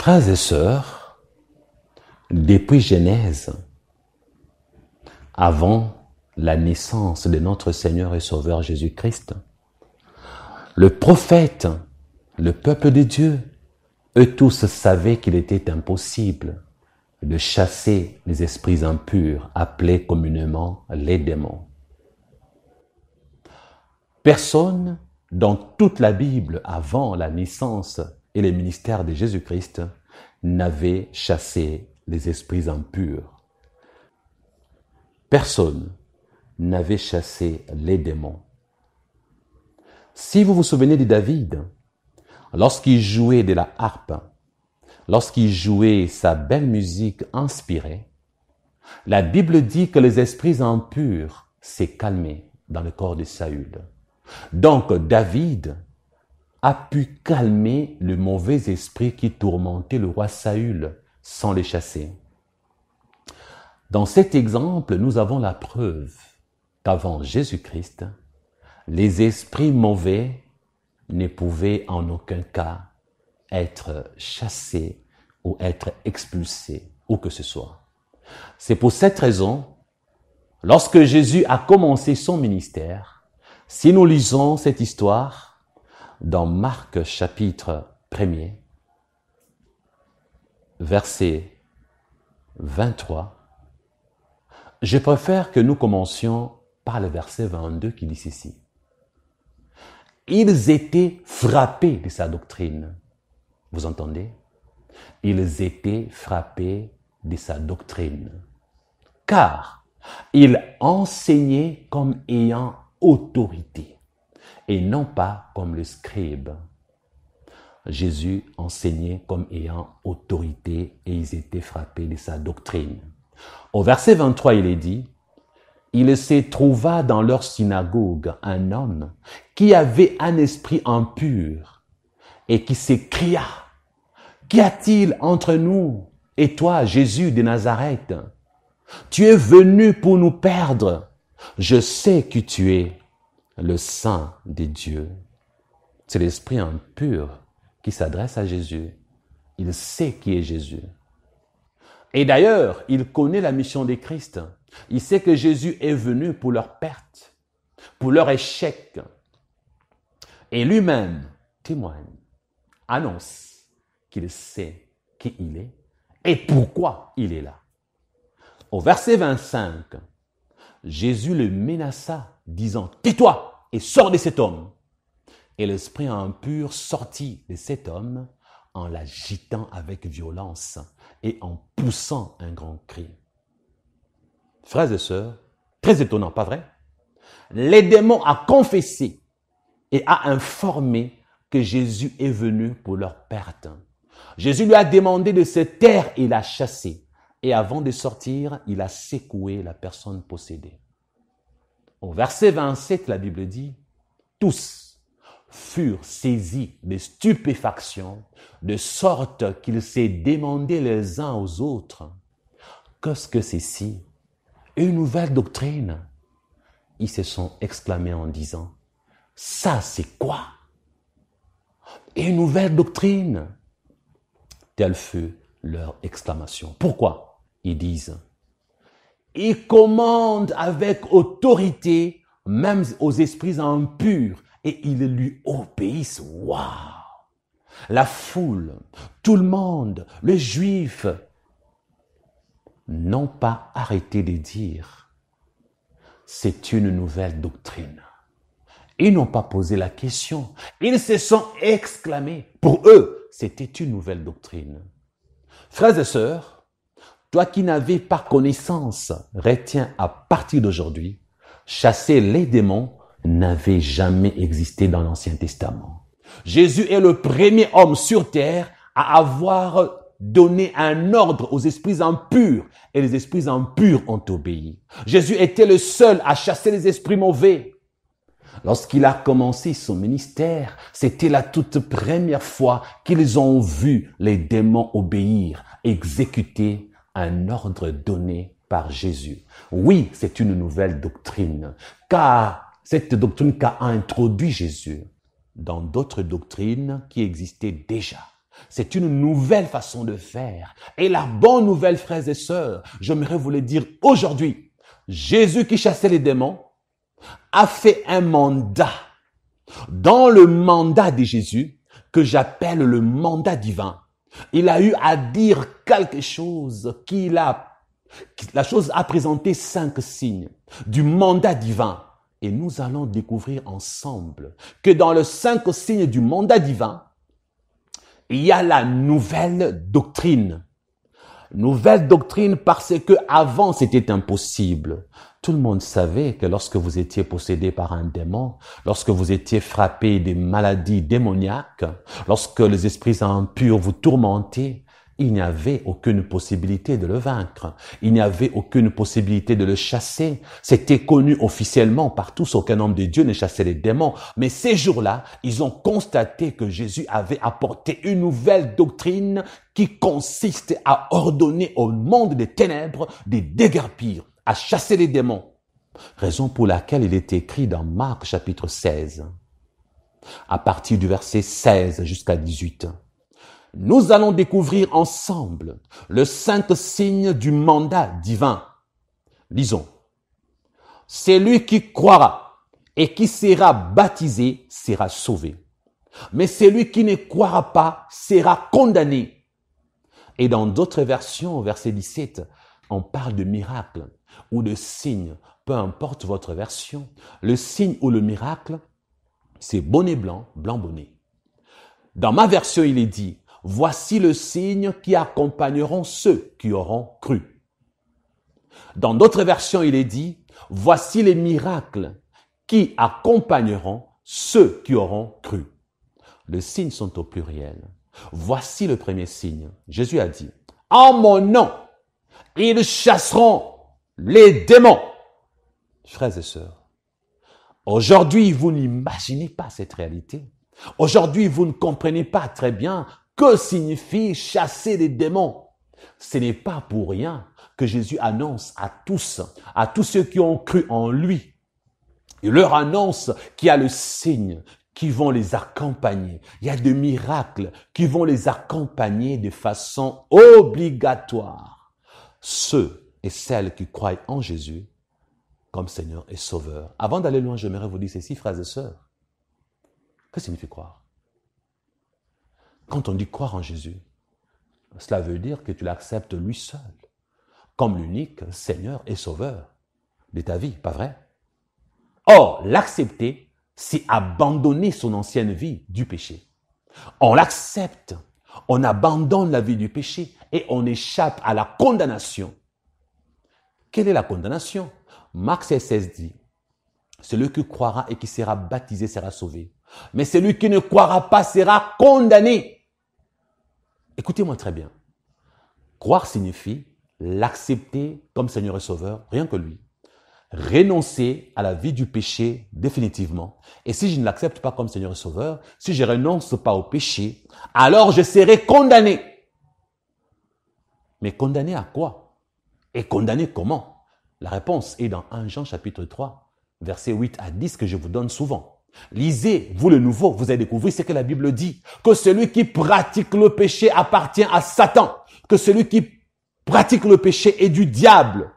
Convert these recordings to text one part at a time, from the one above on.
Frères et sœurs, depuis Genèse, avant la naissance de notre Seigneur et Sauveur Jésus-Christ, le prophète, le peuple de Dieu, eux tous savaient qu'il était impossible de chasser les esprits impurs, appelés communément les démons. Personne dans toute la Bible, avant la naissance et le ministère de Jésus-Christ, n'avait chassé les esprits impurs. Personne n'avait chassé les démons. Si vous vous souvenez de David, lorsqu'il jouait de la harpe, lorsqu'il jouait sa belle musique inspirée, la Bible dit que les esprits impurs s'est calmé dans le corps de Saül. Donc David a pu calmer le mauvais esprit qui tourmentait le roi Saül sans le chasser. Dans cet exemple, nous avons la preuve qu'avant Jésus-Christ, les esprits mauvais ne pouvaient en aucun cas être chassés ou être expulsés, où que ce soit. C'est pour cette raison, lorsque Jésus a commencé son ministère, si nous lisons cette histoire dans Marc chapitre 1er, verset 23, je préfère que nous commencions par le verset 22 qui dit ceci. Ils étaient frappés de sa doctrine. Vous entendez? Ils étaient frappés de sa doctrine. Car il enseignait comme ayant autorité et non pas comme le scribe. Jésus enseignait comme ayant autorité et ils étaient frappés de sa doctrine. Au verset 23, il est dit, « Il se trouva dans leur synagogue un homme qui avait un esprit impur et qui s'écria, « Qu'y a-t-il entre nous et toi, Jésus de Nazareth? Tu es venu pour nous perdre. Je sais que tu es le Saint de Dieu. » C'est l'esprit impur qui s'adresse à Jésus. Il sait qui est Jésus. Et d'ailleurs, il connaît la mission de Christ. Il sait que Jésus est venu pour leur perte, pour leur échec. Et lui-même témoigne, annonce qu'il sait qui il est et pourquoi il est là. Au verset 25, Jésus le menaça, disant « Tais-toi et sors de cet homme !» Et l'esprit impur sortit de cet homme en l'agitant avec violence et en poussant un grand cri. Frères et sœurs, très étonnant, pas vrai? Les démons ont confessé et a informé que Jésus est venu pour leur perte. Jésus lui a demandé de se taire et l'a chassé. Et avant de sortir, il a secoué la personne possédée. Au verset 27, la Bible dit, « Tous furent saisis de stupéfaction, de sorte qu'ils se demandaient les uns aux autres, « Qu'est-ce que c'est ci? Une nouvelle doctrine ?» Ils se sont exclamés en disant, « Ça, c'est quoi? Une nouvelle doctrine ?» Telle fut leur exclamation. Pourquoi? Ils disent, « Il commande avec autorité, même aux esprits impurs, et ils lui obéissent. » Waouh! La foule, tout le monde, les Juifs, n'ont pas arrêté de dire, c'est une nouvelle doctrine. Ils n'ont pas posé la question. Ils se sont exclamés. Pour eux, c'était une nouvelle doctrine. Frères et sœurs, toi qui n'avais pas connaissance, retiens à partir d'aujourd'hui, chasser les démons n'avait jamais existé dans l'Ancien Testament. Jésus est le premier homme sur terre à avoir donné un ordre aux esprits impurs et les esprits impurs ont obéi. Jésus était le seul à chasser les esprits mauvais. Lorsqu'il a commencé son ministère, c'était la toute première fois qu'ils ont vu les démons obéir, exécuter un ordre donné par Jésus. Oui, c'est une nouvelle doctrine, car cette doctrine qu'a introduit Jésus dans d'autres doctrines qui existaient déjà. C'est une nouvelle façon de faire. Et la bonne nouvelle, frères et sœurs, j'aimerais vous le dire aujourd'hui. Jésus qui chassait les démons a fait un mandat. Dans le mandat de Jésus, que j'appelle le mandat divin, il a eu à dire quelque chose la chose a présenté 5 signes du mandat divin. Et nous allons découvrir ensemble que dans les 5 signes du mandat divin, il y a la nouvelle doctrine. Nouvelle doctrine parce que avant c'était impossible. Tout le monde savait que lorsque vous étiez possédé par un démon, lorsque vous étiez frappé des maladies démoniaques, lorsque les esprits impurs vous tourmentaient, il n'y avait aucune possibilité de le vaincre. Il n'y avait aucune possibilité de le chasser. C'était connu officiellement par tous. Aucun homme de Dieu ne chassait les démons. Mais ces jours-là, ils ont constaté que Jésus avait apporté une nouvelle doctrine qui consiste à ordonner au monde des ténèbres de déguerpir, à chasser les démons. Raison pour laquelle il est écrit dans Marc chapitre 16, à partir du verset 16 jusqu'à 18. Nous allons découvrir ensemble le 5 signes du mandat divin. Lisons. Celui qui croira et qui sera baptisé sera sauvé. Mais celui qui ne croira pas sera condamné. Et dans d'autres versions, au verset 17, on parle de miracle ou de signe. Peu importe votre version. Le signe ou le miracle, c'est bonnet blanc, blanc bonnet. Dans ma version, il est dit, voici le signe qui accompagneront ceux qui auront cru. Dans d'autres versions, il est dit, voici les miracles qui accompagneront ceux qui auront cru. Les signes sont au pluriel. Voici le premier signe. Jésus a dit, en mon nom, ils chasseront les démons. Frères et sœurs, aujourd'hui, vous n'imaginez pas cette réalité. Aujourd'hui, vous ne comprenez pas très bien que signifie chasser les démons. Ce n'est pas pour rien que Jésus annonce à tous ceux qui ont cru en lui, il leur annonce qu'il y a le signe qui vont les accompagner. Il y a des miracles qui vont les accompagner de façon obligatoire. Ceux et celles qui croient en Jésus comme Seigneur et Sauveur. Avant d'aller loin, j'aimerais vous dire ceci, frères et sœurs. Que signifie croire? Quand on dit croire en Jésus, cela veut dire que tu l'acceptes lui seul, comme l'unique Seigneur et Sauveur de ta vie, pas vrai? Or, l'accepter, c'est abandonner son ancienne vie du péché. On l'accepte, on abandonne la vie du péché et on échappe à la condamnation. Quelle est la condamnation? Marc 16 dit, celui qui croira et qui sera baptisé sera sauvé. Mais celui qui ne croira pas sera condamné. Écoutez-moi très bien. Croire signifie l'accepter comme Seigneur et Sauveur, rien que lui. Renoncer à la vie du péché définitivement. Et si je ne l'accepte pas comme Seigneur et Sauveur, si je ne renonce pas au péché, alors je serai condamné. Mais condamné à quoi? Et condamné comment? La réponse est dans 1 Jean chapitre 3, versets 8 à 10 que je vous donne souvent. Lisez, vous le nouveau, vous allez découvrir ce que la Bible dit. Que celui qui pratique le péché appartient à Satan. Que celui qui pratique le péché est du diable.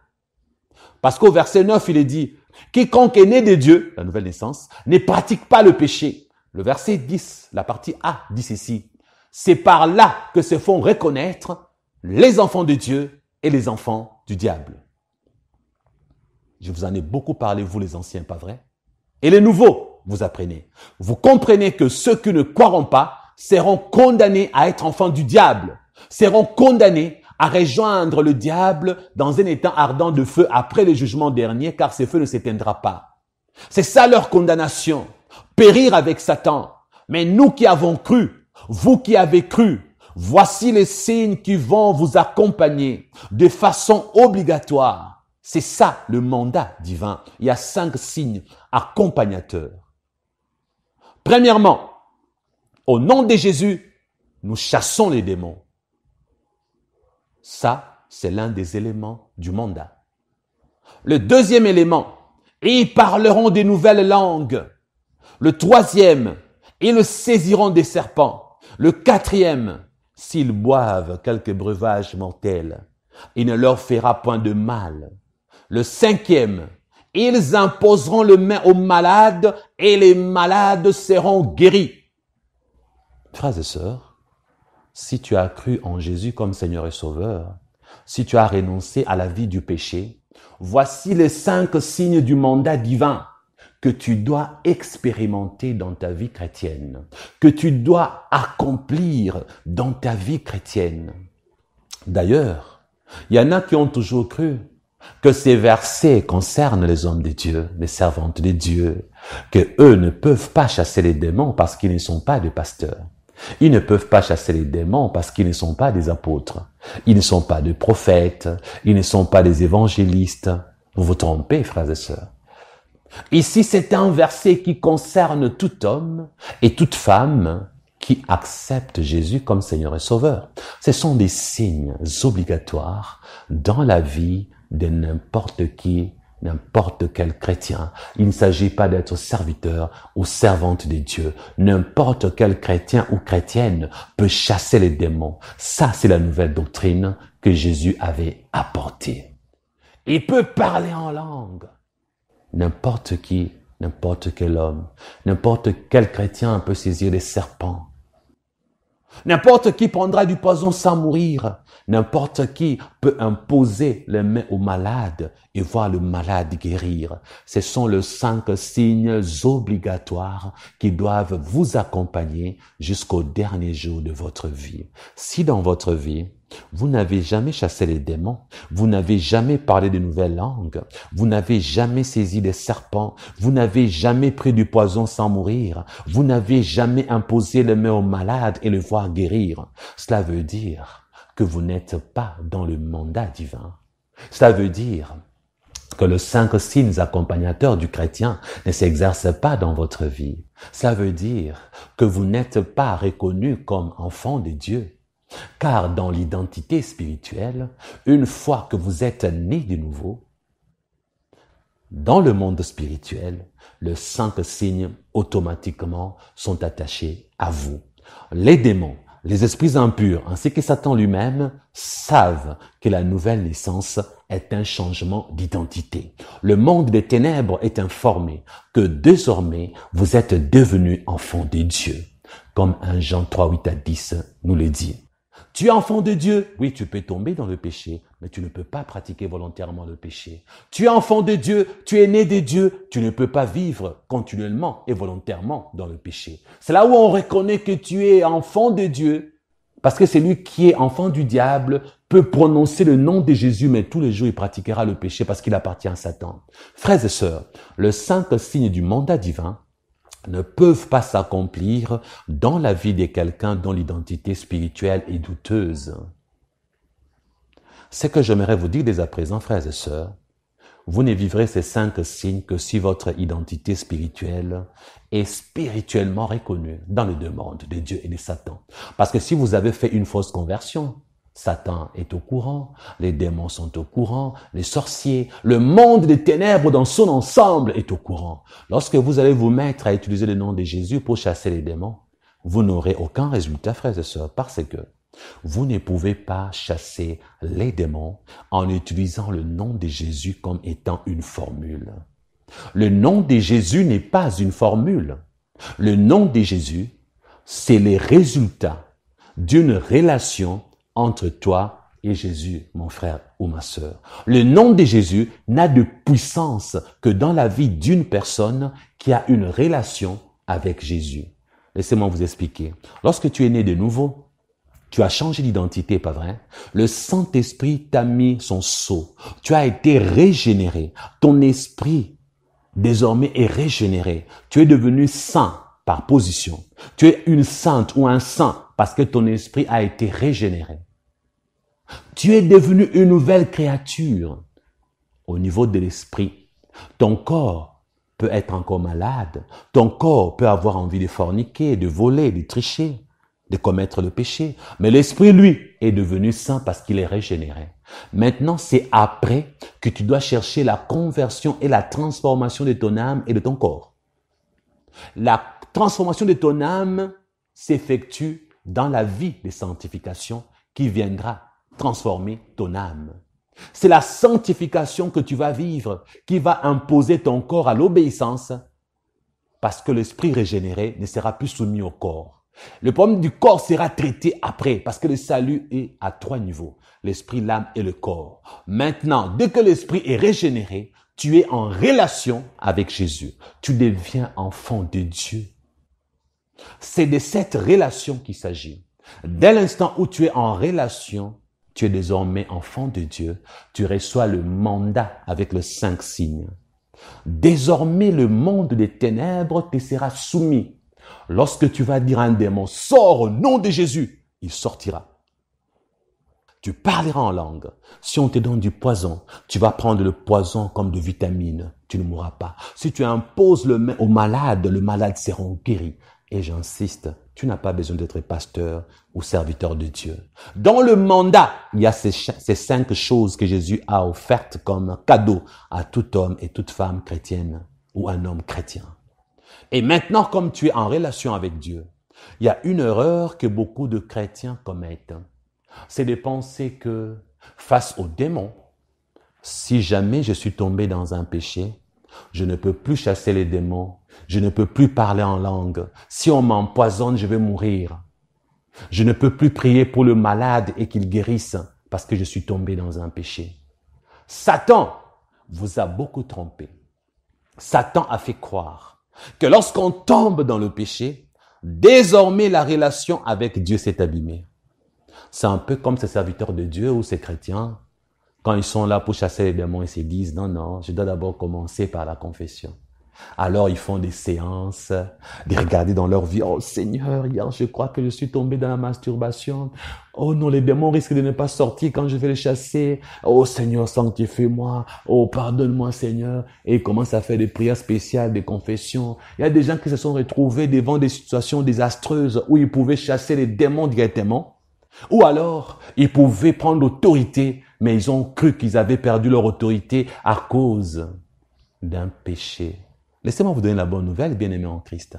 Parce qu'au verset 9, il est dit, quiconque est né de Dieu, la nouvelle naissance, ne pratique pas le péché. Le verset 10, la partie A, dit ceci. C'est par là que se font reconnaître les enfants de Dieu et les enfants du diable. Je vous en ai beaucoup parlé, vous les anciens, pas vrai? Et les nouveaux, vous apprenez. Vous comprenez que ceux qui ne croiront pas seront condamnés à être enfants du diable, seront condamnés à rejoindre le diable dans un étang ardent de feu après le jugement dernier, car ce feu ne s'éteindra pas. C'est ça leur condamnation, périr avec Satan. Mais nous qui avons cru, vous qui avez cru, voici les signes qui vont vous accompagner de façon obligatoire. C'est ça le mandat divin. Il y a 5 signes accompagnateurs. Premièrement, au nom de Jésus, nous chassons les démons. Ça, c'est l'un des éléments du mandat. Le deuxième élément, ils parleront des nouvelles langues. Le troisième, ils saisiront des serpents. Le quatrième, s'ils boivent quelques breuvages mortels, il ne leur fera point de mal. Le 5e, ils imposeront le main aux malades et les malades seront guéris. Frères et sœurs, si tu as cru en Jésus comme Seigneur et Sauveur, si tu as renoncé à la vie du péché, voici les 5 signes du mandat divin que tu dois expérimenter dans ta vie chrétienne, que tu dois accomplir dans ta vie chrétienne. D'ailleurs, il y en a qui ont toujours cru que ces versets concernent les hommes de Dieu, les servantes de Dieu, que eux ne peuvent pas chasser les démons parce qu'ils ne sont pas des pasteurs. Ils ne peuvent pas chasser les démons parce qu'ils ne sont pas des apôtres. Ils ne sont pas des prophètes. Ils ne sont pas des évangélistes. Vous vous trompez, frères et sœurs. Ici, c'est un verset qui concerne tout homme et toute femme qui acceptent Jésus comme Seigneur et Sauveur. Ce sont des signes obligatoires dans la vie de n'importe qui, n'importe quel chrétien. Il ne s'agit pas d'être serviteur ou servante de Dieu. N'importe quel chrétien ou chrétienne peut chasser les démons. Ça, c'est la nouvelle doctrine que Jésus avait apportée. Il peut parler en langue. N'importe qui, n'importe quel homme, n'importe quel chrétien peut saisir des serpents. N'importe qui prendra du poison sans mourir. N'importe qui peut imposer les mains au malade et voir le malade guérir. Ce sont les 5 signes obligatoires qui doivent vous accompagner jusqu'au dernier jour de votre vie. Si dans votre vie, vous n'avez jamais chassé les démons, vous n'avez jamais parlé de nouvelles langues, vous n'avez jamais saisi des serpents, vous n'avez jamais pris du poison sans mourir, vous n'avez jamais imposé les mains au malade et le voir guérir, cela veut dire que vous n'êtes pas dans le mandat divin. Cela veut dire que les 5 signes accompagnateurs du chrétien ne s'exercent pas dans votre vie. Cela veut dire que vous n'êtes pas reconnu comme enfant de Dieu. Car dans l'identité spirituelle, une fois que vous êtes né de nouveau, dans le monde spirituel, les 5 signes automatiquement sont attachés à vous. Les démons, les esprits impurs, ainsi que Satan lui-même, savent que la nouvelle naissance est un changement d'identité. Le monde des ténèbres est informé que désormais, vous êtes devenus enfants de Dieu. Comme 1 Jean 3, 8 à 10 nous le dit. Tu es enfant de Dieu. Oui, tu peux tomber dans le péché, mais tu ne peux pas pratiquer volontairement le péché. Tu es enfant de Dieu, tu es né de Dieu, tu ne peux pas vivre continuellement et volontairement dans le péché. C'est là où on reconnaît que tu es enfant de Dieu, parce que celui qui est enfant du diable peut prononcer le nom de Jésus, mais tous les jours il pratiquera le péché parce qu'il appartient à Satan. Frères et sœurs, les 5 signes du mandat divin ne peuvent pas s'accomplir dans la vie de quelqu'un dont l'identité spirituelle est douteuse. Ce que j'aimerais vous dire dès à présent, frères et sœurs, vous ne vivrez ces 5 signes que si votre identité spirituelle est spirituellement reconnue dans les deux mondes de Dieu et de Satan. Parce que si vous avez fait une fausse conversion, Satan est au courant, les démons sont au courant, les sorciers, le monde des ténèbres dans son ensemble est au courant. Lorsque vous allez vous mettre à utiliser le nom de Jésus pour chasser les démons, vous n'aurez aucun résultat, frères et sœurs, parce que vous ne pouvez pas chasser les démons en utilisant le nom de Jésus comme étant une formule. Le nom de Jésus n'est pas une formule. Le nom de Jésus, c'est les résultats d'une relation entre toi et Jésus, mon frère ou ma sœur. Le nom de Jésus n'a de puissance que dans la vie d'une personne qui a une relation avec Jésus. Laissez-moi vous expliquer. Lorsque tu es né de nouveau, tu as changé d'identité, pas vrai? Le Saint-Esprit t'a mis son sceau. Tu as été régénéré. Ton esprit, désormais, est régénéré. Tu es devenu saint par position. Tu es une sainte ou un saint parce que ton esprit a été régénéré. Tu es devenu une nouvelle créature au niveau de l'esprit. Ton corps peut être encore malade. Ton corps peut avoir envie de forniquer, de voler, de tricher, de commettre le péché. Mais l'esprit, lui, est devenu saint parce qu'il est régénéré. Maintenant, c'est après que tu dois chercher la conversion et la transformation de ton âme et de ton corps. La transformation de ton âme s'effectue dans la vie de sanctification qui viendra transformer ton âme. C'est la sanctification que tu vas vivre qui va imposer ton corps à l'obéissance parce que l'esprit régénéré ne sera plus soumis au corps. Le problème du corps sera traité après parce que le salut est à 3 niveaux. L'esprit, l'âme et le corps. Maintenant, dès que l'esprit est régénéré, tu es en relation avec Jésus. Tu deviens enfant de Dieu. C'est de cette relation qu'il s'agit. Dès l'instant où tu es en relation, tu es désormais enfant de Dieu. Tu reçois le mandat avec les 5 signes. Désormais, le monde des ténèbres te sera soumis. Lorsque tu vas dire à un démon, sors au nom de Jésus, il sortira. Tu parleras en langue. Si on te donne du poison, tu vas prendre le poison comme de vitamine. Tu ne mourras pas. Si tu imposes le malade, le malade sera guéri. Et j'insiste, tu n'as pas besoin d'être pasteur ou serviteur de Dieu. Dans le mandat, il y a ces 5 choses que Jésus a offertes comme cadeau à tout homme et toute femme chrétienne ou un homme chrétien. Et maintenant, comme tu es en relation avec Dieu, il y a une erreur que beaucoup de chrétiens commettent. C'est de penser que face aux démons, si jamais je suis tombé dans un péché, je ne peux plus chasser les démons, je ne peux plus parler en langue. Si on m'empoisonne, je vais mourir. Je ne peux plus prier pour le malade et qu'il guérisse parce que je suis tombé dans un péché. Satan vous a beaucoup trompé. Satan a fait croire que lorsqu'on tombe dans le péché, désormais la relation avec Dieu s'est abîmée. C'est un peu comme ces serviteurs de Dieu ou ces chrétiens, quand ils sont là pour chasser les démons, ils se disent, non, je dois d'abord commencer par la confession. Alors ils font des séances, de regarder dans leur vie, oh Seigneur, hier je crois que je suis tombé dans la masturbation. Oh non, les démons risquent de ne pas sortir quand je vais les chasser. Oh Seigneur, sanctifie-moi. Oh pardonne-moi Seigneur. Et ils commencent à faire des prières spéciales, des confessions. Il y a des gens qui se sont retrouvés devant des situations désastreuses où ils pouvaient chasser les démons directement. Ou alors, ils pouvaient prendre l'autorité, mais ils ont cru qu'ils avaient perdu leur autorité à cause d'un péché. Laissez-moi vous donner la bonne nouvelle, bien-aimés en Christ.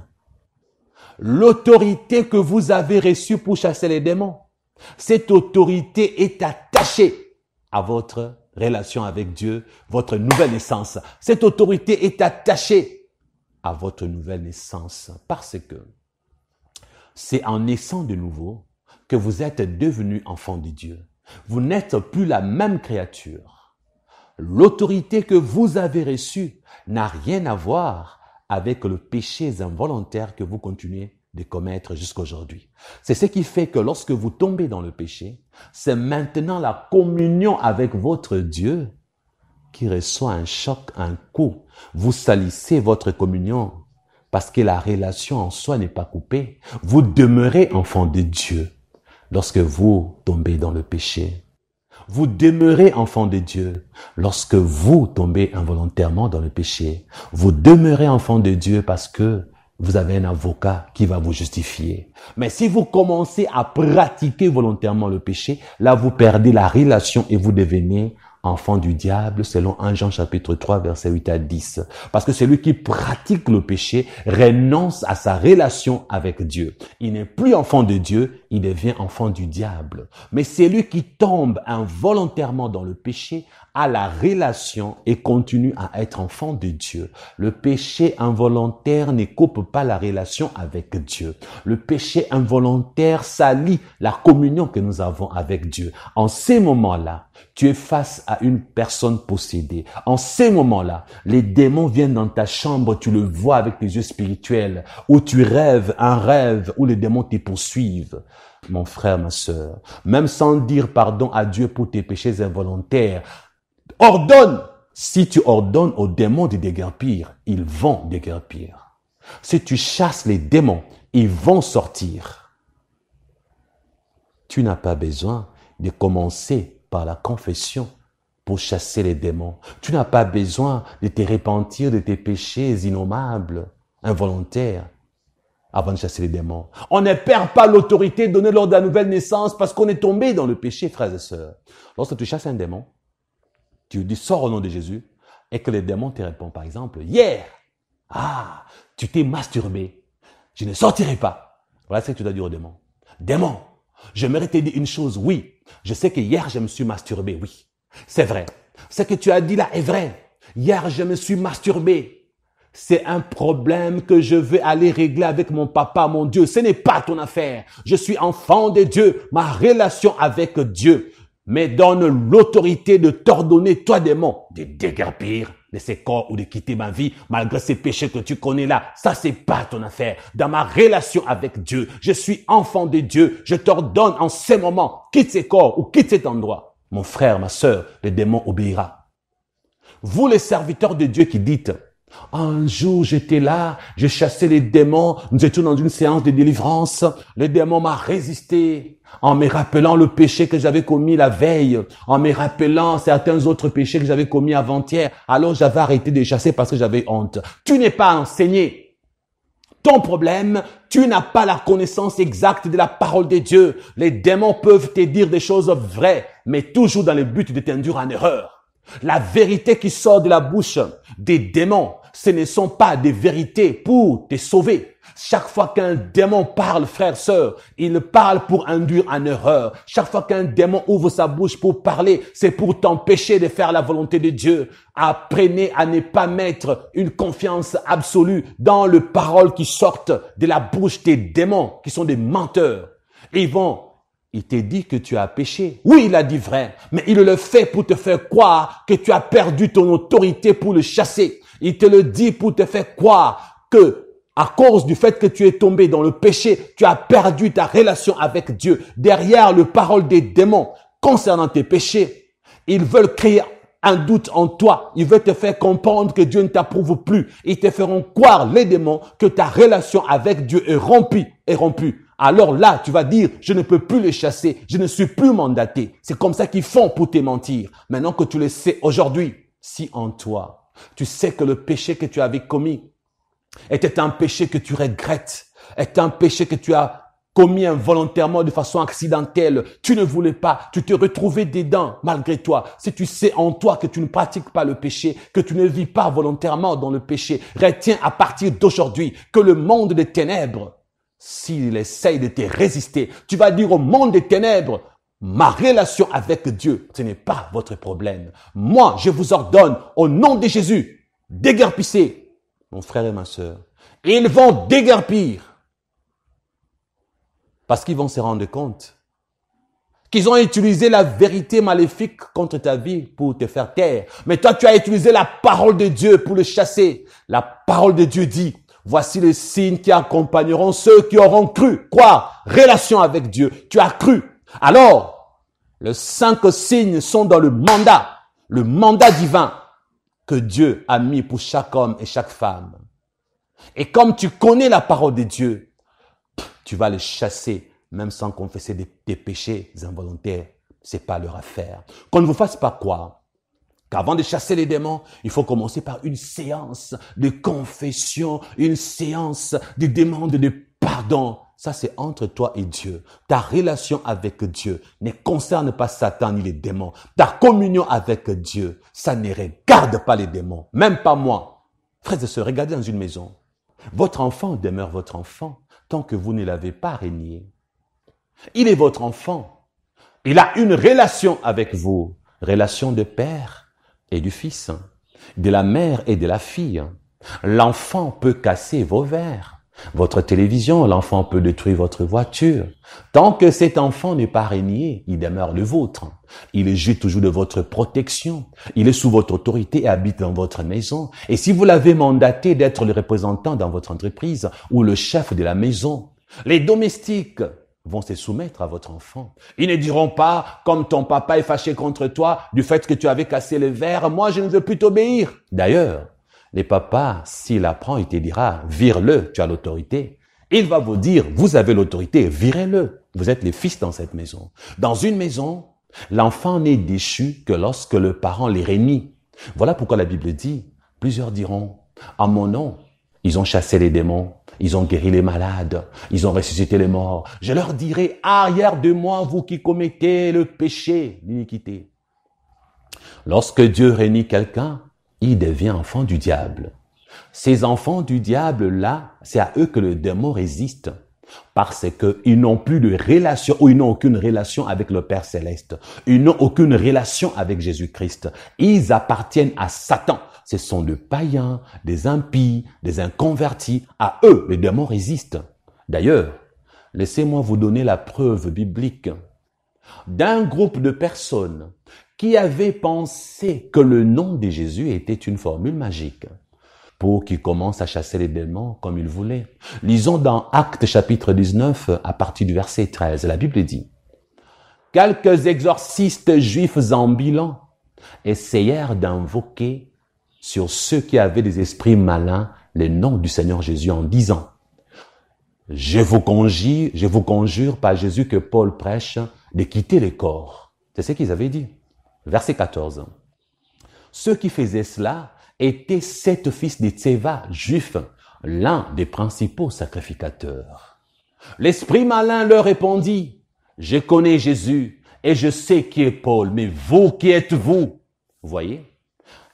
L'autorité que vous avez reçue pour chasser les démons, cette autorité est attachée à votre relation avec Dieu, votre nouvelle naissance. Cette autorité est attachée à votre nouvelle naissance parce que c'est en naissant de nouveau que vous êtes devenu enfant de Dieu. Vous n'êtes plus la même créature. L'autorité que vous avez reçue n'a rien à voir avec le péché involontaire que vous continuez de commettre jusqu'aujourd'hui. C'est ce qui fait que lorsque vous tombez dans le péché, c'est maintenant la communion avec votre Dieu qui reçoit un choc, un coup. Vous salissez votre communion parce que la relation en soi n'est pas coupée. Vous demeurez enfant de Dieu lorsque vous tombez dans le péché. Vous demeurez enfant de Dieu lorsque vous tombez involontairement dans le péché. Vous demeurez enfant de Dieu parce que vous avez un avocat qui va vous justifier. Mais si vous commencez à pratiquer volontairement le péché, là vous perdez la relation et vous devenez enfant du diable, selon 1 Jean chapitre 3, verset 8 à 10. Parce que celui qui pratique le péché renonce à sa relation avec Dieu. Il n'est plus enfant de Dieu, il devient enfant du diable. Mais celui qui tombe involontairement dans le péché a la relation et continue à être enfant de Dieu. Le péché involontaire ne coupe pas la relation avec Dieu. Le péché involontaire salit la communion que nous avons avec Dieu. En ces moments-là, tu es face à une personne possédée. En ces moments-là, les démons viennent dans ta chambre, tu le vois avec tes yeux spirituels, où tu rêves un rêve où les démons te poursuivent. Mon frère, ma sœur, même sans dire pardon à Dieu pour tes péchés involontaires, ordonne. Si tu ordonnes aux démons de déguerpir, ils vont déguerpir. Si tu chasses les démons, ils vont sortir. Tu n'as pas besoin de commencer par la confession pour chasser les démons. Tu n'as pas besoin de te repentir de tes péchés innommables, involontaires, avant de chasser les démons. On ne perd pas l'autorité donnée lors de la nouvelle naissance parce qu'on est tombé dans le péché, frères et sœurs. Lorsque tu chasses un démon, tu dis sors au nom de Jésus et que les démons te répondent par exemple, hier, tu t'es masturbé, je ne sortirai pas. Voilà ce que tu dois dire aux démons. Démon, j'aimerais te dire une chose. Oui, je sais que hier, je me suis masturbé. Oui, c'est vrai. Ce que tu as dit là est vrai. Hier, je me suis masturbé. C'est un problème que je vais aller régler avec mon papa, mon Dieu. Ce n'est pas ton affaire. Je suis enfant de Dieu. Ma relation avec Dieu me donne l'autorité de t'ordonner, toi démon, de déguerpir de ces corps ou de quitter ma vie malgré ces péchés que tu connais là. Ça, c'est pas ton affaire. Dans ma relation avec Dieu, je suis enfant de Dieu. Je t'ordonne en ces moments, quitte ces corps ou quitte cet endroit. Mon frère, ma sœur, le démon obéira. Vous, les serviteurs de Dieu qui dites, un jour, j'étais là, je chassais les démons, nous étions dans une séance de délivrance, le démon m'a résisté en me rappelant le péché que j'avais commis la veille, en me rappelant certains autres péchés que j'avais commis avant-hier. Alors, j'avais arrêté de chasser parce que j'avais honte. Tu n'es pas enseigné. Ton problème, tu n'as pas la connaissance exacte de la parole de Dieu. Les démons peuvent te dire des choses vraies, mais toujours dans le but de t'induire en erreur. La vérité qui sort de la bouche des démons, ce ne sont pas des vérités pour te sauver. Chaque fois qu'un démon parle, frère, sœur, il parle pour induire en erreur. Chaque fois qu'un démon ouvre sa bouche pour parler, c'est pour t'empêcher de faire la volonté de Dieu. Apprenez à ne pas mettre une confiance absolue dans les paroles qui sortent de la bouche des démons, qui sont des menteurs. Il te dit que tu as péché. Oui, il a dit vrai, mais il le fait pour te faire croire que tu as perdu ton autorité pour le chasser. Il te le dit pour te faire croire que, à cause du fait que tu es tombé dans le péché, tu as perdu ta relation avec Dieu. Derrière le parole des démons concernant tes péchés, ils veulent créer un doute en toi. Ils veulent te faire comprendre que Dieu ne t'approuve plus. Ils te feront croire, les démons, que ta relation avec Dieu est rompue. Alors là, tu vas dire, je ne peux plus les chasser, je ne suis plus mandaté. C'est comme ça qu'ils font pour te mentir. Maintenant que tu le sais aujourd'hui, si en toi, tu sais que le péché que tu avais commis était un péché que tu regrettes, est un péché que tu as commis involontairement de façon accidentelle, tu ne voulais pas, tu te retrouvais dedans malgré toi. Si tu sais en toi que tu ne pratiques pas le péché, que tu ne vis pas volontairement dans le péché, retiens à partir d'aujourd'hui que le monde des ténèbres, s'il essaye de te résister, tu vas dire au monde des ténèbres, ma relation avec Dieu, ce n'est pas votre problème. Moi, je vous ordonne, au nom de Jésus, déguerpissez, mon frère et ma sœur. Ils vont déguerpir. Parce qu'ils vont se rendre compte qu'ils ont utilisé la vérité maléfique contre ta vie pour te faire taire. Mais toi, tu as utilisé la parole de Dieu pour le chasser. La parole de Dieu dit, voici les signes qui accompagneront ceux qui auront cru. Quoi? Relation avec Dieu. Tu as cru. Alors, les 5 signes sont dans le mandat divin que Dieu a mis pour chaque homme et chaque femme. Et comme tu connais la parole de Dieu, tu vas les chasser, même sans confesser des péchés involontaires. C'est pas leur affaire. Qu'on ne vous fasse pas croire qu'avant de chasser les démons, il faut commencer par une séance de confession, une séance de demande de pardon. Ça, c'est entre toi et Dieu. Ta relation avec Dieu ne concerne pas Satan ni les démons. Ta communion avec Dieu, ça ne regarde pas les démons, même pas moi. Frères et sœurs, regardez dans une maison. Votre enfant demeure votre enfant tant que vous ne l'avez pas régné. Il est votre enfant. Il a une relation avec vous, relation de père et du fils, de la mère et de la fille. L'enfant peut casser vos verres, votre télévision, l'enfant peut détruire votre voiture. Tant que cet enfant n'est pas régné, il demeure le vôtre. Il jouit toujours de votre protection. Il est sous votre autorité et habite dans votre maison. Et si vous l'avez mandaté d'être le représentant dans votre entreprise ou le chef de la maison, les domestiques vont se soumettre à votre enfant. Ils ne diront pas, comme ton papa est fâché contre toi du fait que tu avais cassé les verres, moi je ne veux plus t'obéir. D'ailleurs, les papas, s'il apprend, il te dira, vire-le, tu as l'autorité. Il va vous dire, vous avez l'autorité, virez-le. Vous êtes les fils dans cette maison. Dans une maison, l'enfant n'est déchu que lorsque le parent les réunit. Voilà pourquoi la Bible dit, plusieurs diront, en mon nom, ils ont chassé les démons, ils ont guéri les malades, ils ont ressuscité les morts. Je leur dirai, arrière de moi, vous qui commettez le péché, l'iniquité. Lorsque Dieu réunit quelqu'un, il devient enfant du diable. Ces enfants du diable-là, c'est à eux que le démon résiste. Parce qu'ils n'ont plus de relation, ou ils n'ont aucune relation avec le Père Céleste. Ils n'ont aucune relation avec Jésus-Christ. Ils appartiennent à Satan. Ce sont des païens, des impies, des inconvertis. À eux, les démons résistent. D'ailleurs, laissez-moi vous donner la preuve biblique d'un groupe de personnes qui avaient pensé que le nom de Jésus était une formule magique pour qu'ils commencent à chasser les démons comme ils voulaient. Lisons dans Actes chapitre 19 à partir du verset 13. La Bible dit: « Quelques exorcistes juifs ambulants essayèrent d'invoquer sur ceux qui avaient des esprits malins le nom du Seigneur Jésus en disant: « Je vous conjure par Jésus que Paul prêche de quitter le corps. » C'est ce qu'ils avaient dit. Verset 14. Ceux qui faisaient cela étaient 7 fils de Tséva, juifs, l'un des principaux sacrificateurs. L'esprit malin leur répondit: « Je connais Jésus et je sais qui est Paul, mais vous, qui êtes-vous? » Vous voyez?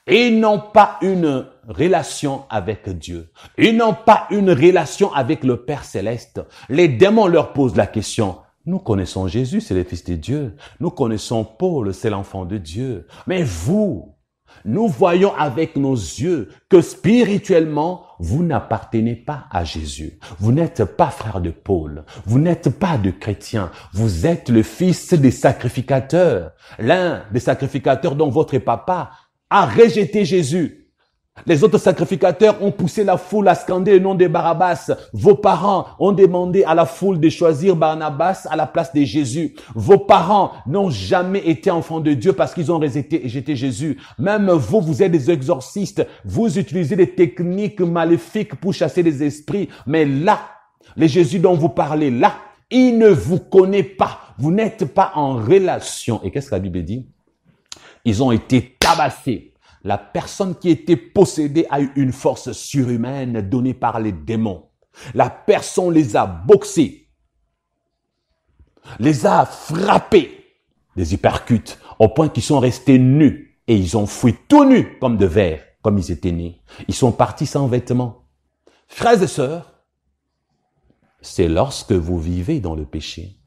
Ils n'ont pas une relation avec Dieu. Ils n'ont pas une relation avec le Père Céleste. Les démons leur posent la question: « Nous connaissons Jésus, c'est le Fils de Dieu. Nous connaissons Paul, c'est l'enfant de Dieu. Mais vous, nous voyons avec nos yeux que spirituellement, vous n'appartenez pas à Jésus. Vous n'êtes pas frère de Paul. Vous n'êtes pas de chrétien. Vous êtes le fils des sacrificateurs. L'un des sacrificateurs dont votre papa a rejeté Jésus. Les autres sacrificateurs ont poussé la foule à scander le nom de Barabbas. Vos parents ont demandé à la foule de choisir Barnabas à la place de Jésus. Vos parents n'ont jamais été enfants de Dieu parce qu'ils ont rejeté Jésus. Même vous, vous êtes des exorcistes. Vous utilisez des techniques maléfiques pour chasser les esprits. Mais là, le Jésus dont vous parlez, là, il ne vous connaît pas. Vous n'êtes pas en relation. Et qu'est-ce que la Bible dit? Ils ont été tabassés. La personne qui était possédée a eu une force surhumaine donnée par les démons. La personne les a boxés, les a frappés, des hypercutes, au point qu'ils sont restés nus et ils ont fui tout nus comme de verre, comme ils étaient nés. Ils sont partis sans vêtements. Frères et sœurs, c'est lorsque vous vivez dans le péché,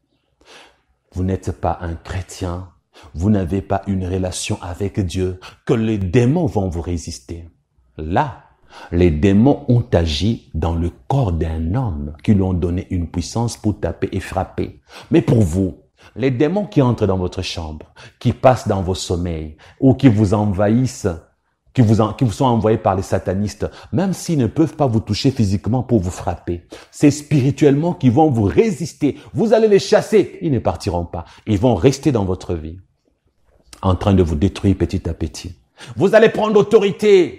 vous n'êtes pas un chrétien, vous n'avez pas une relation avec Dieu, que les démons vont vous résister. Là, les démons ont agi dans le corps d'un homme qui lui ont donné une puissance pour taper et frapper. Mais pour vous, les démons qui entrent dans votre chambre, qui passent dans vos sommeils ou qui vous envahissent, qui vous sont envoyés par les satanistes, même s'ils ne peuvent pas vous toucher physiquement pour vous frapper, c'est spirituellement qu'ils vont vous résister. Vous allez les chasser, ils ne partiront pas. Ils vont rester dans votre vie, en train de vous détruire petit à petit. Vous allez prendre autorité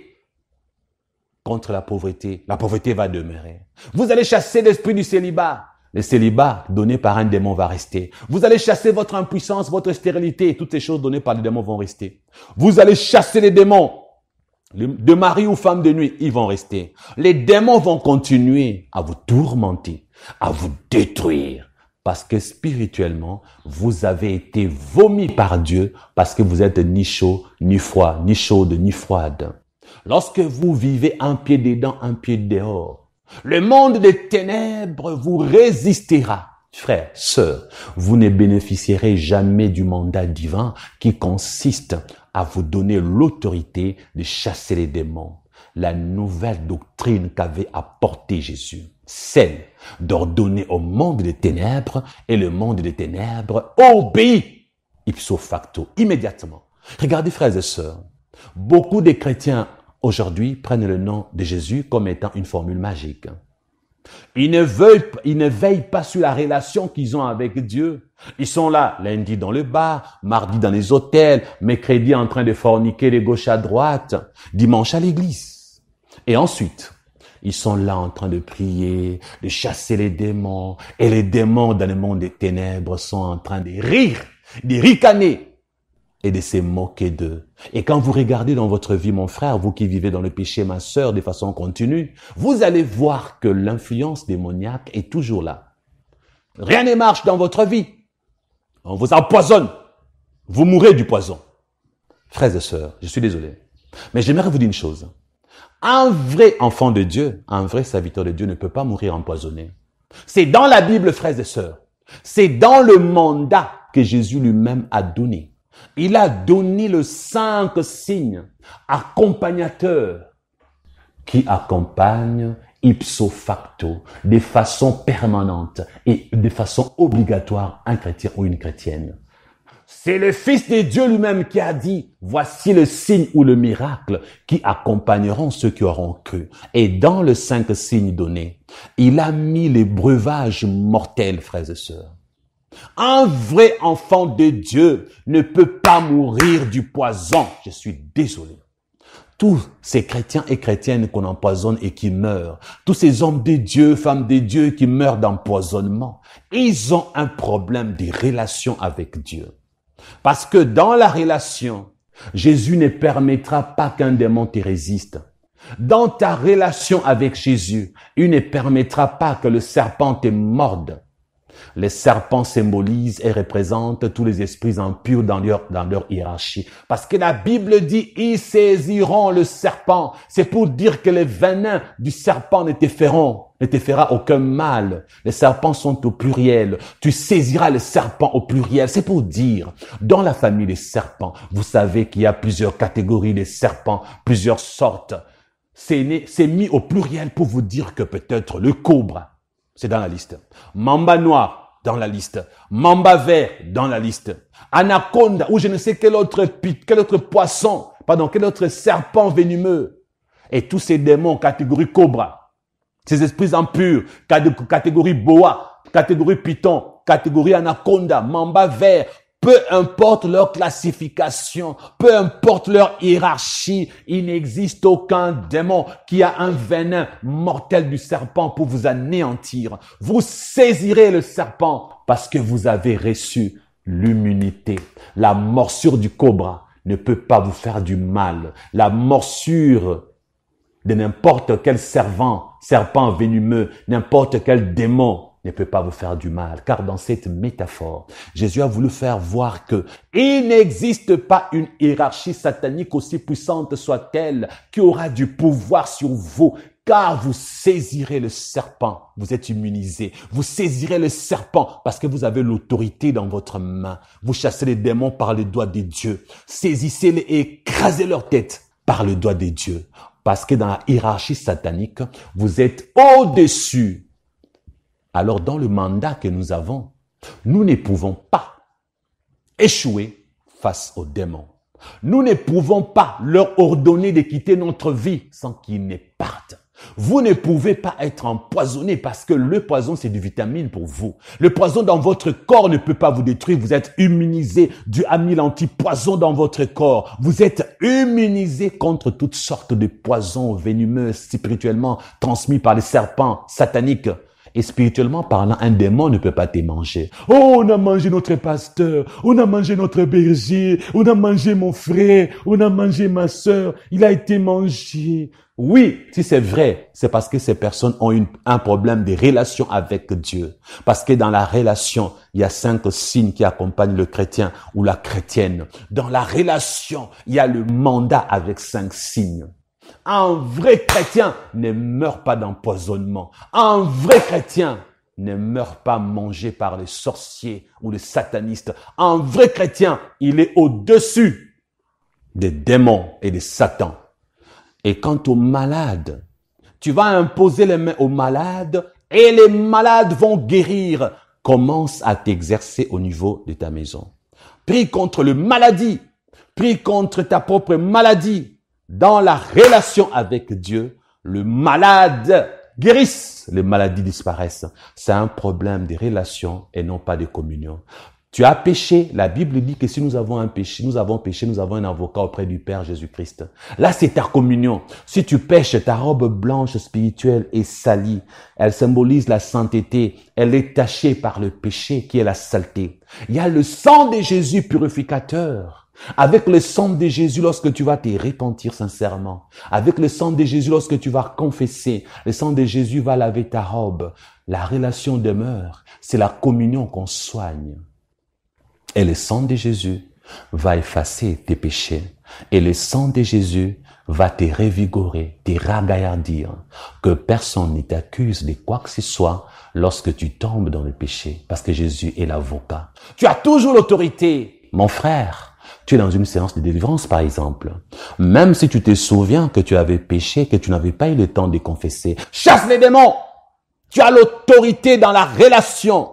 contre la pauvreté. La pauvreté va demeurer. Vous allez chasser l'esprit du célibat. Le célibat donné par un démon va rester. Vous allez chasser votre impuissance, votre stérilité. Toutes ces choses données par les démons vont rester. Vous allez chasser les démons. De mari ou femme de nuit, ils vont rester. Les démons vont continuer à vous tourmenter, à vous détruire. Parce que spirituellement, vous avez été vomi par Dieu parce que vous êtes ni chaud, ni froid, ni chaude, ni froide. Lorsque vous vivez un pied dedans, un pied dehors, le monde des ténèbres vous résistera. Frères, sœurs, vous ne bénéficierez jamais du mandat divin qui consiste à vous donner l'autorité de chasser les démons. La nouvelle doctrine qu'avait apportée Jésus, celle d'ordonner au monde des ténèbres, et le monde des ténèbres obéit ipso facto, immédiatement. Regardez, frères et sœurs, beaucoup de chrétiens aujourd'hui prennent le nom de Jésus comme étant une formule magique. Ils ne veillent pas sur la relation qu'ils ont avec Dieu. Ils sont là, lundi dans le bar, mardi dans les hôtels, mercredi en train de forniquer de gauche à droite, dimanche à l'église. Et ensuite, ils sont là en train de prier, de chasser les démons. Et les démons dans le monde des ténèbres sont en train de rire, de ricaner et de se moquer d'eux. Et quand vous regardez dans votre vie, mon frère, vous qui vivez dans le péché, ma sœur, de façon continue, vous allez voir que l'influence démoniaque est toujours là. Rien ne marche dans votre vie. On vous empoisonne. Vous mourrez du poison. Frères et sœurs, je suis désolé. Mais j'aimerais vous dire une chose. Un vrai enfant de Dieu, un vrai serviteur de Dieu ne peut pas mourir empoisonné. C'est dans la Bible, frères et sœurs. C'est dans le mandat que Jésus lui-même a donné. Il a donné les 5 signes accompagnateurs qui accompagnent ipso facto, de façon permanente et de façon obligatoire un chrétien ou une chrétienne. C'est le Fils de Dieu lui-même qui a dit, voici le signe ou le miracle qui accompagneront ceux qui auront cru. Et dans les 5 signes donnés, il a mis les breuvages mortels, frères et sœurs. Un vrai enfant de Dieu ne peut pas mourir du poison. Je suis désolé. Tous ces chrétiens et chrétiennes qu'on empoisonne et qui meurent, tous ces hommes de Dieu, femmes de Dieu qui meurent d'empoisonnement, ils ont un problème de relation avec Dieu. Parce que dans la relation, Jésus ne permettra pas qu'un démon te résiste. Dans ta relation avec Jésus, il ne permettra pas que le serpent te morde. Les serpents symbolisent et représentent tous les esprits impurs dans leur hiérarchie. Parce que la Bible dit, ils saisiront le serpent. C'est pour dire que les venins du serpent ne te fera aucun mal. Les serpents sont au pluriel. Tu saisiras le serpent au pluriel. C'est pour dire, dans la famille des serpents, vous savez qu'il y a plusieurs catégories de serpents, plusieurs sortes. C'est mis au pluriel pour vous dire que peut-être le cobra, c'est dans la liste. Mamba noir, dans la liste. Mamba vert, dans la liste. Anaconda, ou je ne sais quel autre serpent venimeux. Et tous ces démons, catégorie cobra. Ces esprits impurs, catégorie boa, catégorie python, catégorie anaconda, mamba vert. Peu importe leur classification, peu importe leur hiérarchie, il n'existe aucun démon qui a un venin mortel du serpent pour vous anéantir. Vous saisirez le serpent parce que vous avez reçu l'immunité. La morsure du cobra ne peut pas vous faire du mal. La morsure de n'importe quel serpent venimeux, n'importe quel démon, ne peut pas vous faire du mal, car dans cette métaphore, Jésus a voulu faire voir que il n'existe pas une hiérarchie satanique aussi puissante soit-elle qui aura du pouvoir sur vous, car vous saisirez le serpent, vous êtes immunisé, vous saisirez le serpent parce que vous avez l'autorité dans votre main, vous chassez les démons par le doigt de Dieu, saisissez-les et écrasez leur tête par le doigt de Dieu, parce que dans la hiérarchie satanique, vous êtes au-dessus. Alors, dans le mandat que nous avons, nous ne pouvons pas échouer face aux démons. Nous ne pouvons pas leur ordonner de quitter notre vie sans qu'ils ne partent. Vous ne pouvez pas être empoisonné parce que le poison, c'est du vitamine pour vous. Le poison dans votre corps ne peut pas vous détruire. Vous êtes immunisé du amyle antipoison dans votre corps. Vous êtes immunisé contre toutes sortes de poisons venimeux spirituellement transmis par les serpents sataniques. Et spirituellement parlant, un démon ne peut pas te manger. Oh, on a mangé notre pasteur, on a mangé notre berger, on a mangé mon frère, on a mangé ma sœur, il a été mangé. Oui, si c'est vrai, c'est parce que ces personnes ont un problème de relation avec Dieu. Parce que dans la relation, il y a 5 signes qui accompagnent le chrétien ou la chrétienne. Dans la relation, il y a le mandat avec 5 signes. Un vrai chrétien ne meurt pas d'empoisonnement. Un vrai chrétien ne meurt pas mangé par les sorciers ou les satanistes. Un vrai chrétien, il est au-dessus des démons et des satans. Et quant aux malades, tu vas imposer les mains aux malades et les malades vont guérir. Commence à t'exercer au niveau de ta maison. Prie contre le maladie. Prie contre ta propre maladie. Dans la relation avec Dieu, le malade guérisse, les maladies disparaissent. C'est un problème de relation et non pas de communion. Tu as péché, la Bible dit que si nous avons un péché, nous avons un avocat auprès du Père Jésus-Christ. Là, c'est ta communion. Si tu pèches, ta robe blanche spirituelle est salie. Elle symbolise la sainteté. Elle est tachée par le péché qui est la saleté. Il y a le sang de Jésus purificateur. Avec le sang de Jésus, lorsque tu vas te repentir sincèrement, avec le sang de Jésus, lorsque tu vas confesser, le sang de Jésus va laver ta robe. La relation demeure. C'est la communion qu'on soigne. Et le sang de Jésus va effacer tes péchés. Et le sang de Jésus va te revigorer, te ragaillardir, que personne ne t'accuse de quoi que ce soit lorsque tu tombes dans le péché, parce que Jésus est l'avocat. Tu as toujours l'autorité. Mon frère, tu es dans une séance de délivrance, par exemple. Même si tu te souviens que tu avais péché, que tu n'avais pas eu le temps de confesser, chasse les démons! Tu as l'autorité dans la relation.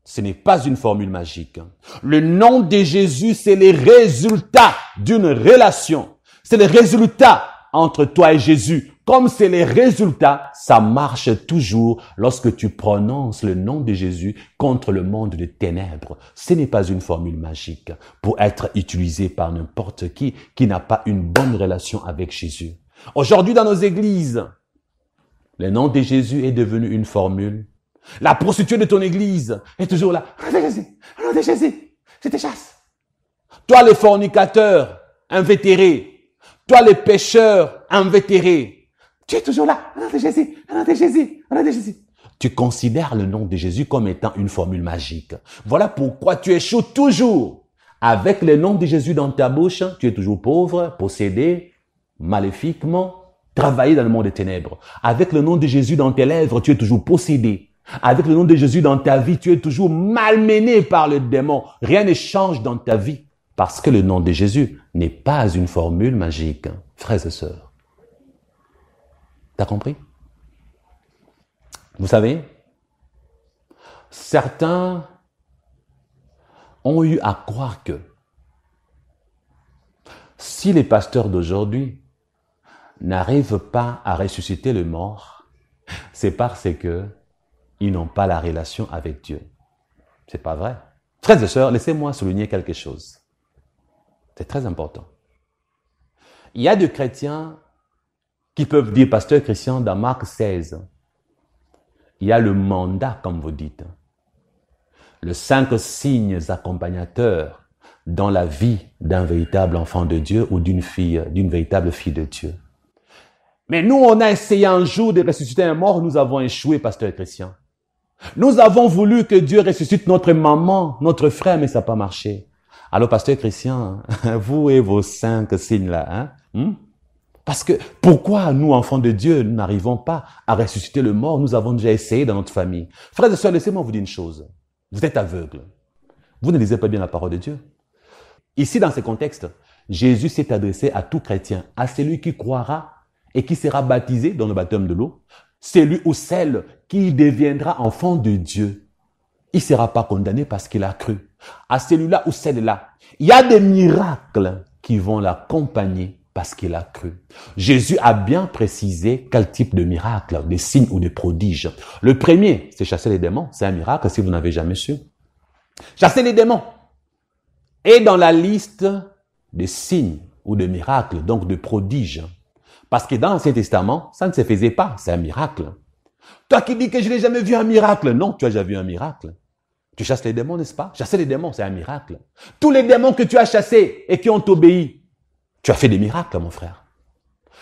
Ce n'est pas une formule magique. Le nom de Jésus, c'est le résultat d'une relation. C'est le résultat entre toi et Jésus. Comme c'est le résultat, ça marche toujours lorsque tu prononces le nom de Jésus contre le monde des ténèbres. Ce n'est pas une formule magique pour être utilisée par n'importe qui n'a pas une bonne relation avec Jésus. Aujourd'hui, dans nos églises, le nom de Jésus est devenu une formule. La prostituée de ton église est toujours là. Au nom de Jésus, je te chasse. Toi, les fornicateurs invétérés, toi, les pécheurs invétérés, tu es toujours là. Au nom de Jésus, au nom de Jésus, au nom de Jésus. Tu considères le nom de Jésus comme étant une formule magique. Voilà pourquoi tu échoues toujours. Avec le nom de Jésus dans ta bouche, tu es toujours pauvre, possédé, maléfiquement, travaillé dans le monde des ténèbres. Avec le nom de Jésus dans tes lèvres, tu es toujours possédé. Avec le nom de Jésus dans ta vie, tu es toujours malmené par le démon. Rien ne change dans ta vie. Parce que le nom de Jésus n'est pas une formule magique, frères et sœurs. T'as compris? Vous savez, certains ont eu à croire que si les pasteurs d'aujourd'hui n'arrivent pas à ressusciter le mort, c'est parce que ils n'ont pas la relation avec Dieu. C'est pas vrai. Frères et sœurs, laissez-moi souligner quelque chose. C'est très important. Il y a des chrétiens qui peuvent dire, pasteur Christian, dans Marc 16, il y a le mandat, comme vous dites. Les 5 signes accompagnateurs dans la vie d'un véritable enfant de Dieu ou d'une véritable fille de Dieu. Mais nous, on a essayé un jour de ressusciter un mort, nous avons échoué, pasteur Christian. Nous avons voulu que Dieu ressuscite notre maman, notre frère, mais ça n'a pas marché. Alors, pasteur Christian, vous et vos 5 signes-là, Parce que pourquoi nous, enfants de Dieu, nous n'arrivons pas à ressusciter le mort? Nous avons déjà essayé dans notre famille. Frères et sœurs, laissez-moi vous dire une chose. Vous êtes aveugles. Vous ne lisez pas bien la parole de Dieu. Ici, dans ce contexte, Jésus s'est adressé à tout chrétien, à celui qui croira et qui sera baptisé dans le baptême de l'eau, celui ou celle qui deviendra enfant de Dieu. Il ne sera pas condamné parce qu'il a cru. À celui-là ou celle-là, il y a des miracles qui vont l'accompagner parce qu'il a cru. Jésus a bien précisé quel type de miracle, des signes ou des prodiges. Le premier, c'est chasser les démons. C'est un miracle si vous n'avez jamais su. Chasser les démons. Et dans la liste des signes ou de miracles, donc de prodiges. Parce que dans l'Ancien Testament, ça ne se faisait pas. C'est un miracle. Toi qui dis que je n'ai jamais vu un miracle. Non, tu as déjà vu un miracle. Tu chasses les démons, n'est-ce pas? Chasser les démons, c'est un miracle. Tous les démons que tu as chassés et qui ont obéi, tu as fait des miracles, mon frère.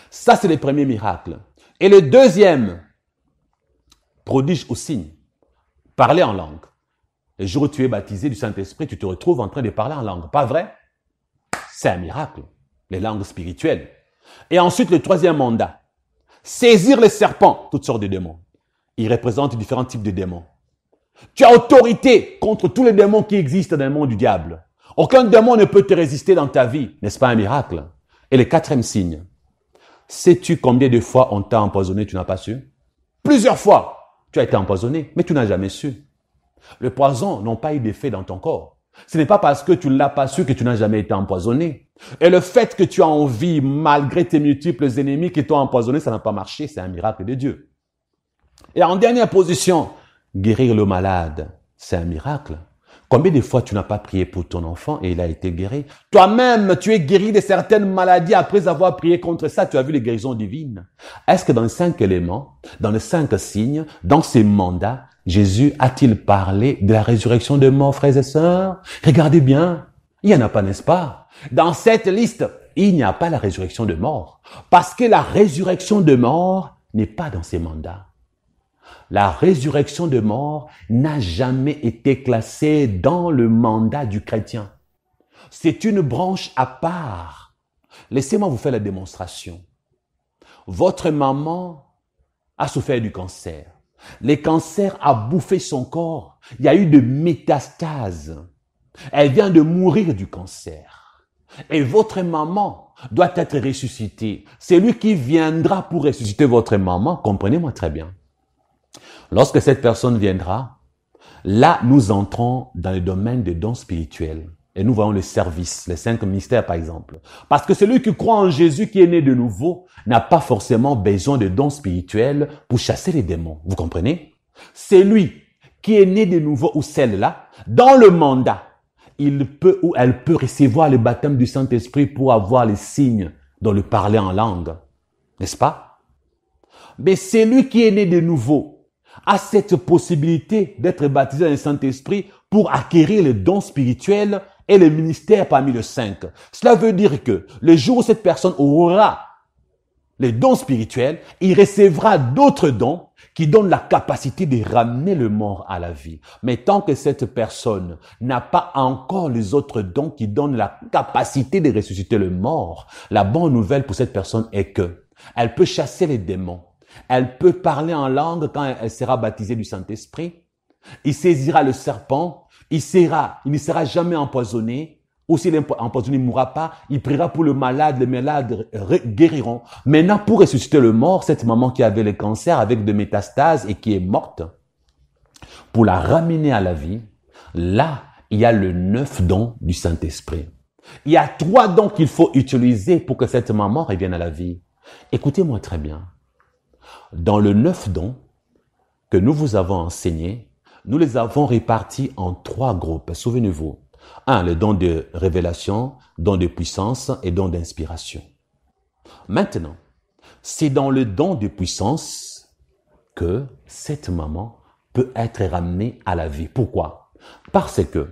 Ça, c'est le premier miracle. Et le deuxième, prodige ou signe, parler en langue. Le jour où tu es baptisé du Saint-Esprit, tu te retrouves en train de parler en langue. Pas vrai? C'est un miracle. Les langues spirituelles. Et ensuite, le troisième mandat. Saisir les serpents, toutes sortes de démons. Ils représentent différents types de démons. Tu as autorité contre tous les démons qui existent dans le monde du diable. Aucun démon ne peut te résister dans ta vie. N'est-ce pas un miracle? Et le quatrième signe. Sais-tu combien de fois on t'a empoisonné, tu n'as pas su? Plusieurs fois. Tu as été empoisonné, mais tu n'as jamais su. Le poison n'a pas eu d'effet dans ton corps. Ce n'est pas parce que tu ne l'as pas su que tu n'as jamais été empoisonné. Et le fait que tu as envie, malgré tes multiples ennemis qui t'ont empoisonné, ça n'a pas marché. C'est un miracle de Dieu. Et en dernière position, guérir le malade, c'est un miracle. Combien de fois tu n'as pas prié pour ton enfant et il a été guéri? Toi-même, tu es guéri de certaines maladies après avoir prié contre ça. Tu as vu les guérisons divines. Est-ce que dans les 5 éléments, dans les 5 signes, dans ces mandats, Jésus a-t-il parlé de la résurrection des morts, frères et sœurs? Regardez bien. Il n'y en a pas, n'est-ce pas? Dans cette liste, il n'y a pas la résurrection de mort. Parce que la résurrection de mort n'est pas dans ces mandats. La résurrection de mort n'a jamais été classée dans le mandat du chrétien. C'est une branche à part. Laissez-moi vous faire la démonstration. Votre maman a souffert du cancer. Le cancer a bouffé son corps. Il y a eu de métastases. Elle vient de mourir du cancer. Et votre maman doit être ressuscitée. C'est lui qui viendra pour ressusciter votre maman. Comprenez-moi très bien. Lorsque cette personne viendra, là, nous entrons dans le domaine des dons spirituels. Et nous voyons le service, les 5 mystères par exemple. Parce que celui qui croit en Jésus, qui est né de nouveau, n'a pas forcément besoin de dons spirituels pour chasser les démons. Vous comprenez? C'est lui qui est né de nouveau ou celle-là, dans le mandat, il peut ou elle peut recevoir le baptême du Saint-Esprit pour avoir les signes dans le parler en langue. N'est-ce pas? Mais celui qui est né de nouveau a cette possibilité d'être baptisé dans le Saint-Esprit pour acquérir les dons spirituels et le ministère parmi les 5. Cela veut dire que le jour où cette personne aura les dons spirituels, il recevra d'autres dons qui donnent la capacité de ramener le mort à la vie. Mais tant que cette personne n'a pas encore les autres dons qui donnent la capacité de ressusciter le mort, la bonne nouvelle pour cette personne est que elle peut chasser les démons. Elle peut parler en langue quand elle sera baptisée du Saint-Esprit. Il saisira le serpent. Il ne sera jamais empoisonné. Ou s'il est empoisonné, il ne mourra pas. Il priera pour le malade. Les malades guériront. Maintenant, pour ressusciter le mort, cette maman qui avait le cancer avec des métastases et qui est morte, pour la ramener à la vie, là, il y a le 9 dons du Saint-Esprit. Il y a 3 dons qu'il faut utiliser pour que cette maman revienne à la vie. Écoutez-moi très bien. Dans le 9 dons que nous vous avons enseignés, nous les avons répartis en 3 groupes. Souvenez-vous. 1, le don de révélation, don de puissance et don d'inspiration. Maintenant, c'est dans le don de puissance que cette maman peut être ramenée à la vie. Pourquoi? Parce que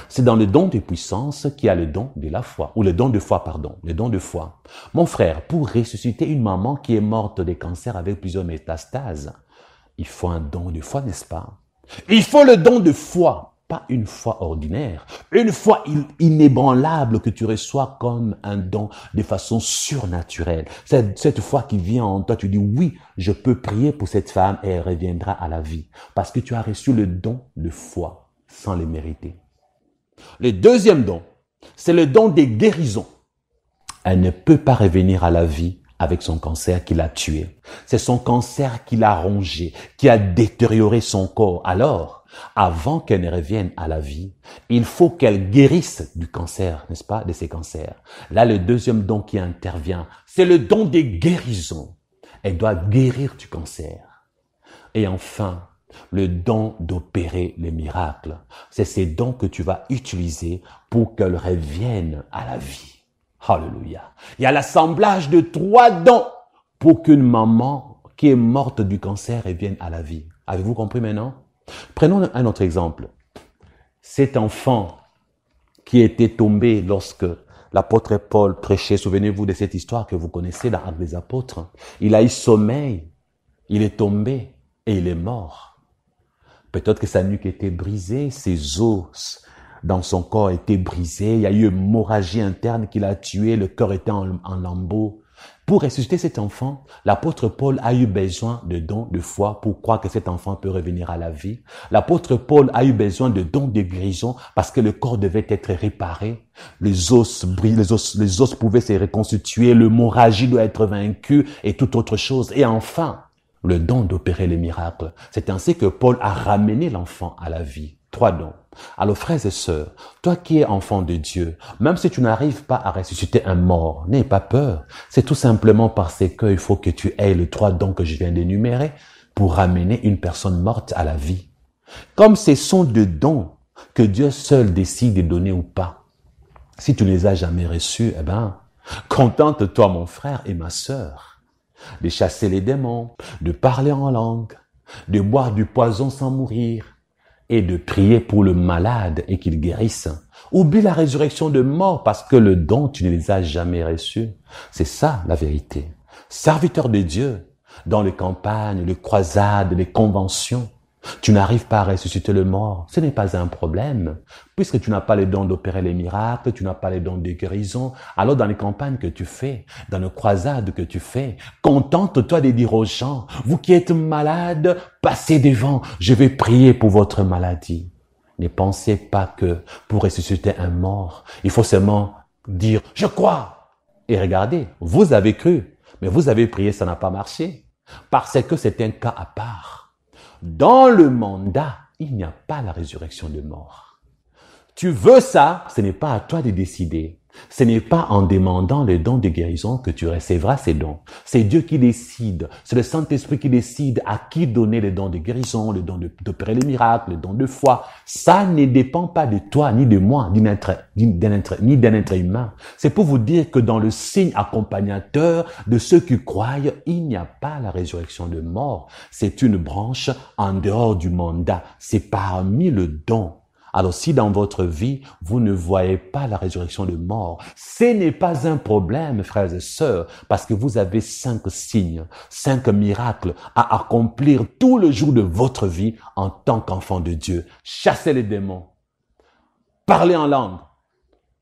c'est dans le don de puissance qu'il y a le don de la foi, ou le don de foi, pardon, le don de foi. Mon frère, pour ressusciter une maman qui est morte de cancer avec plusieurs métastases, il faut un don de foi, n'est-ce pas? Il faut le don de foi, pas une foi ordinaire, une foi inébranlable que tu reçois comme un don de façon surnaturelle. Cette foi qui vient en toi, tu dis oui, je peux prier pour cette femme et elle reviendra à la vie. Parce que tu as reçu le don de foi sans le mériter. Le deuxième don, c'est le don des guérisons. Elle ne peut pas revenir à la vie avec son cancer qui l'a tué. C'est son cancer qui l'a rongé, qui a détérioré son corps. Alors, avant qu'elle ne revienne à la vie, il faut qu'elle guérisse du cancer, n'est-ce pas, de ses cancers. Là, le deuxième don qui intervient, c'est le don des guérisons. Elle doit guérir du cancer. Et enfin, le don d'opérer les miracles. C'est ces dons que tu vas utiliser pour qu'elle revienne à la vie. Alléluia. Il y a l'assemblage de 3 dons pour qu'une maman qui est morte du cancer revienne à la vie. Avez-vous compris maintenant? Prenons un autre exemple. Cet enfant qui était tombé lorsque l'apôtre Paul prêchait, souvenez-vous de cette histoire que vous connaissez dans Actes des Apôtres. Il a eu sommeil, il est tombé et il est mort. Peut-être que sa nuque était brisée, ses os dans son corps étaient brisés, il y a eu une hémorragie interne qui l'a tué, le cœur était en lambeaux. Pour ressusciter cet enfant, l'apôtre Paul a eu besoin de dons de foi pour croire que cet enfant peut revenir à la vie. L'apôtre Paul a eu besoin de dons de guérison parce que le corps devait être réparé. Les os pouvaient se reconstituer, l'hémorragie doit être vaincue et toute autre chose. Et enfin, le don d'opérer les miracles. C'est ainsi que Paul a ramené l'enfant à la vie. 3 dons. Alors frères et sœurs, toi qui es enfant de Dieu, même si tu n'arrives pas à ressusciter un mort, n'aie pas peur. C'est tout simplement parce qu'il faut que tu aies les 3 dons que je viens d'énumérer pour ramener une personne morte à la vie. Comme ce sont des dons que Dieu seul décide de donner ou pas. Si tu ne les as jamais reçus, contente-toi mon frère et ma sœur de chasser les démons, de parler en langue, de boire du poison sans mourir, et de prier pour le malade et qu'il guérisse. Oublie la résurrection de mort parce que le don, tu ne les as jamais reçus. C'est ça la vérité. Serviteur de Dieu, dans les campagnes, les croisades, les conventions, Tu n'arrives pas à ressusciter le mort. Ce n'est pas un problème. Puisque tu n'as pas les dons d'opérer les miracles, tu n'as pas les dons de guérison, alors dans les campagnes que tu fais, dans les croisades que tu fais, contente-toi de dire aux gens, vous qui êtes malades, passez devant, je vais prier pour votre maladie. Ne pensez pas que pour ressusciter un mort, il faut seulement dire, je crois. Et regardez, vous avez cru, mais vous avez prié, ça n'a pas marché. Parce que c'est un cas à part. Dans le mandat, il n'y a pas la résurrection de mort. Tu veux ça, ce n'est pas à toi de décider. Ce n'est pas en demandant les dons de guérison que tu recevras ces dons. C'est Dieu qui décide. C'est le Saint-Esprit qui décide à qui donner les dons de guérison, les dons d'opérer les miracles, les dons de foi. Ça ne dépend pas de toi, ni de moi, ni d'un être humain. C'est pour vous dire que dans le signe accompagnateur de ceux qui croient, il n'y a pas la résurrection de mort. C'est une branche en dehors du mandat. C'est parmi le don. Alors si dans votre vie, vous ne voyez pas la résurrection de mort, ce n'est pas un problème, frères et sœurs, parce que vous avez 5 signes, 5 miracles à accomplir tout le jour de votre vie en tant qu'enfant de Dieu. Chasser les démons, parler en langue,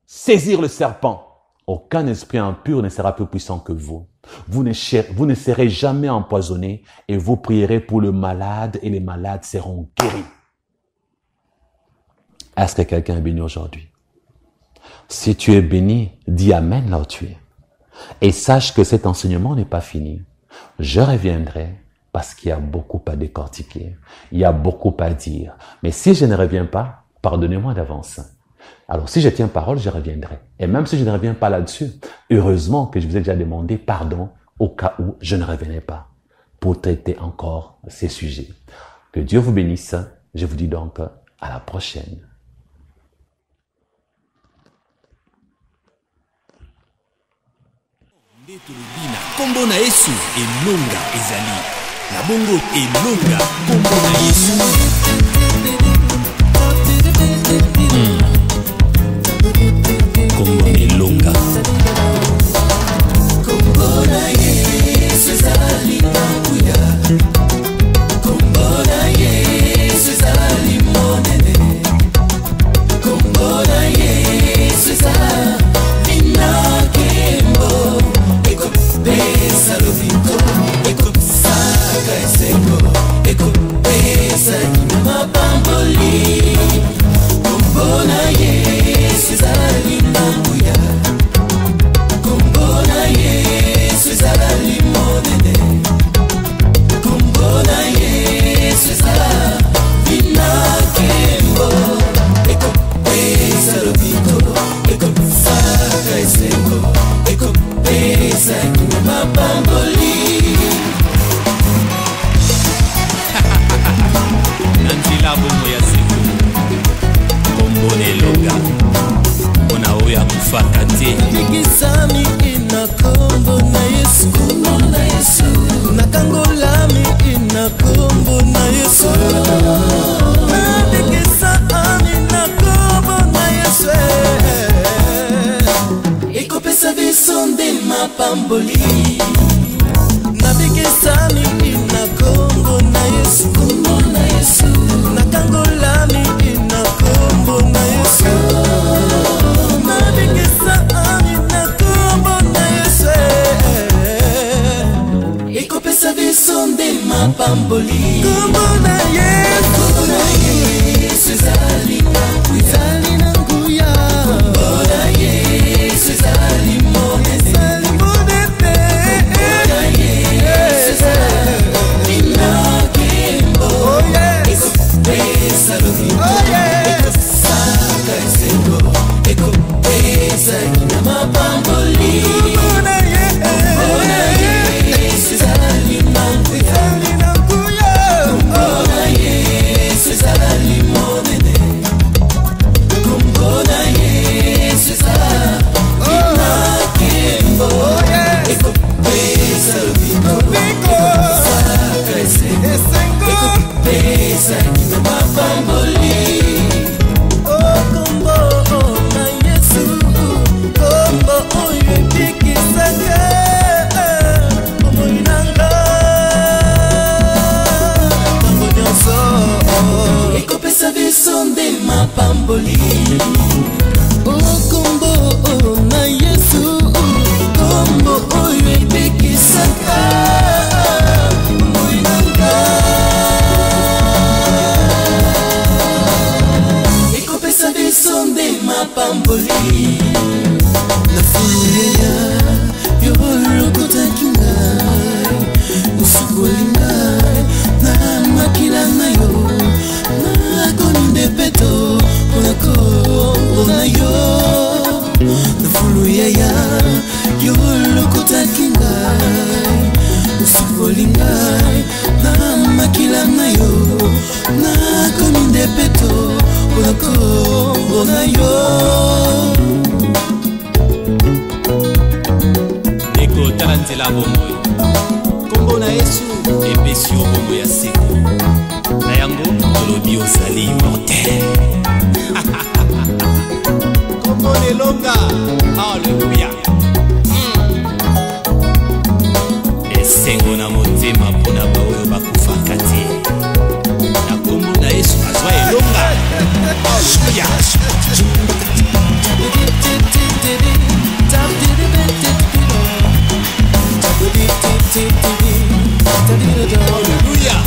saisir le serpent. Aucun esprit impur ne sera plus puissant que vous. Vous ne serez jamais empoisonné et vous prierez pour le malade et les malades seront guéris. Est-ce que quelqu'un est béni aujourd'hui? Si tu es béni, dis Amen là où tu es. Et sache que cet enseignement n'est pas fini. Je reviendrai parce qu'il y a beaucoup à décortiquer. Il y a beaucoup à dire. Mais si je ne reviens pas, pardonnez-moi d'avance. Alors si je tiens parole, je reviendrai. Et même si je ne reviens pas là-dessus, heureusement que je vous ai déjà demandé pardon au cas où je ne revenais pas pour traiter encore ces sujets. Que Dieu vous bénisse. Je vous dis donc à la prochaine. Kombo na Yesu enonga ezali na bongo enonga kombo na Yesu kombo elonga kombo na Yesu ezali makuya kombo na Yesu ezali monene kombo na Yesu ezali nakembo pesa lo vinto eko saga eseko eko pesa kima pamboli kombona Yesu zali manguya kombona Yesu zali monene kombona Yesu zali nakembo eko pesa lo vinto eko saga eseko eko pesa mapamboli nanzila bongo ya seko kombone longa mpona oyo akufaka te tikisami ina kombo na Yesu kombo na Yesu nakangolami ina kombo na Yesu tikisami na kombo na Yesu ekopesa biso nde mapamboli nabikisami ina kombo na Yesu kombo na Yesu nakangolami ina kombo na Yesu nabikisami na kombo na Yesu ekopesa biso nde mapamboli kombo na Yesu ezali na nguya kombo na Yesu ezali monene Oh na fuluya yo lokotaki ngai mosukoli ngai na makila na yo nakoni nde peto mpona kombo na yo na fuluya yo lokotaki ngai mosukoli ngai na makila na yo nakoni nde peto mpona kombo na yo kotala nzela bomoi kombo na Yesu epesi yo bombo ya seko na yango tolobi ozali immortel kombo nelonga alleluya esengo na motema mpona baoyo bakufaka te na kombo na Yesu azwa elonga alleluya Hallelujah.